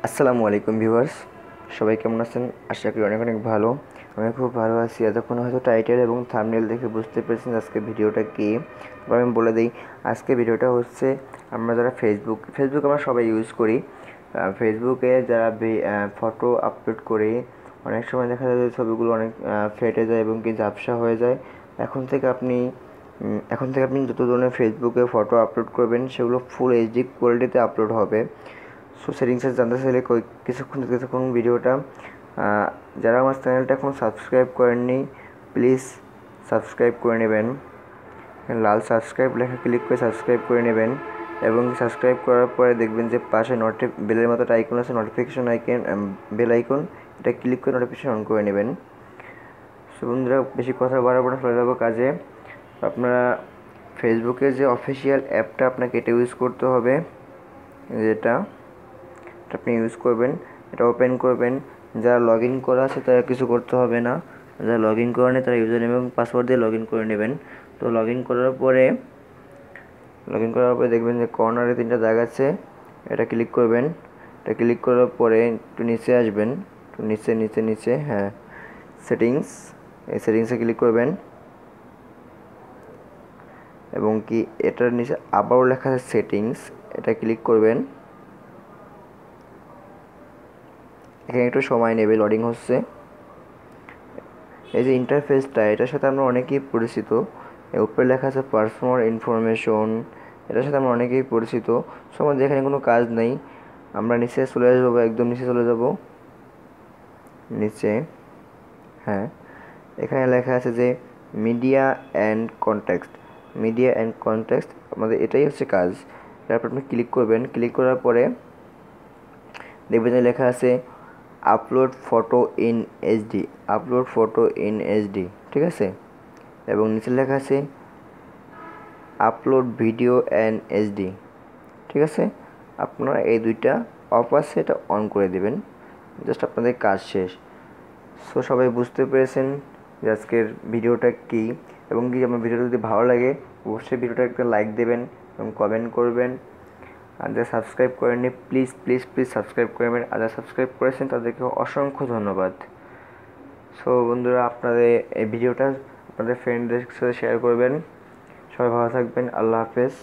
আসসালামু আলাইকুম ভিউয়ার্স, সবাই কেমন আছেন? আশা করি অনেক অনেক ভালো। আমি খুব ভালো আছি। এতক্ষণ হয়তো টাইটেল এবং থাম্বনেল দেখে বুঝতে পেরেছেন আজকে ভিডিওটা কী। তারপর আমি বলে দিই, আজকে ভিডিওটা হচ্ছে আমরা যারা ফেসবুক আমরা সবাই ইউজ করি। ফেসবুকে যারা ফটো আপলোড করি, অনেক সময় দেখা যায় যে ছবিগুলো অনেক ফেটে যায় এবং কি ঝাপসা হয়ে যায়। এখন থেকে আপনি যত ধরনের ফেসবুকে ফটো আপলোড করবেন সেগুলো ফুল এইচডি কোয়ালিটিতে আপলোড হবে। সো সেটিংসে জানতে চাইলে কিছুক্ষণ ভিডিওটা যারা আমার চ্যানেলটা এখন সাবস্ক্রাইব করেননি প্লিজ সাবস্ক্রাইব করে নেবেন। লাল সাবস্ক্রাইব লেখা ক্লিক করে সাবস্ক্রাইব করে নেবেন এবং সাবস্ক্রাইব করার পরে দেখবেন যে পাশে বেলের মতো একটা আইকন আছে, নোটিফিকেশন আইকন, বেল আইকন, এটা ক্লিক করে নোটিফিকেশন অন করে নেবেন। সো বন্ধুরা, বেশি কথা বাড়াবো না, চলে যাবো কাজে। আপনারা ফেসবুকের যে অফিসিয়াল অ্যাপটা আপনাকে এটা ইউজ করতে হবে, যেটা আপনি ইউজ করবেন, এটা ওপেন করবেন। যারা লগ ইন করা আছে তারা কিছু করতে হবে না, যারা লগ ইন করেনি তারা ইউজার নেম এবং পাসওয়ার্ড দিয়ে লগ ইন করে নেবেন। তো লগ ইন করার পরে দেখবেন যে কর্নারে 3টা দাগ আছে, এটা ক্লিক করবেন। এটা ক্লিক করার পরে একটু নিচে আসবেন, একটু নিচে হ্যাঁ, সেটিংস, এই সেটিংসে ক্লিক করবেন এবং কি এটার নিচে আবারও লেখা আছে সেটিংস, এটা ক্লিক করবেন। এখানে একটু সময় নেবে, লোডিং হচ্ছে। এই যে ইন্টারফেসটা, এটার সাথে আমরা অনেকেই পরিচিত। উপরে লেখা আছে পার্সোনাল ইনফরমেশন, এটার সাথে আমরা অনেকেই পরিচিত। সো আমাদের এখানে কোনো কাজ নেই, আমরা নিচে চলে আসবো, একদম নিচে চলে যাব। নিচে হ্যাঁ, এখানে লেখা আছে যে মিডিয়া অ্যান্ড কনটেক্সট, আমাদের এটাই হচ্ছে কাজ। তারপর আপনি ক্লিক করবেন। ক্লিক করার পরে দেখবেন যে লেখা আছে আপলোড ফটো ইন এইচডি, ঠিক আছে। এবং নিচে লেখা আছে আপলোড ভিডিও অ্যান্ড এইচডি, ঠিক আছে। আপনারা এই দুইটা অফ আছে, এটা অন করে দেবেন, জাস্ট আপনাদের কাজ শেষ। সো সবাই বুঝতে পেরেছেন যে আজকের ভিডিওটা কী, এবং কি আমার ভিডিওটা যদি ভালো লাগে অবশ্যই ভিডিওটা একটা লাইক দেবেন এবং কমেন্ট করবেন। আর যারা সাবস্ক্রাইব করেননি প্লিজ সাবস্ক্রাইব করবেন। আর যারা সাবস্ক্রাইব করেছেন তাদেরকে অসংখ্য ধন্যবাদ। সো বন্ধুরা, আপনাদের এই ভিডিওটা আপনাদের ফ্রেন্ডদের সাথে শেয়ার করবেন। সবাই ভালো থাকবেন। আল্লাহ হাফেজ।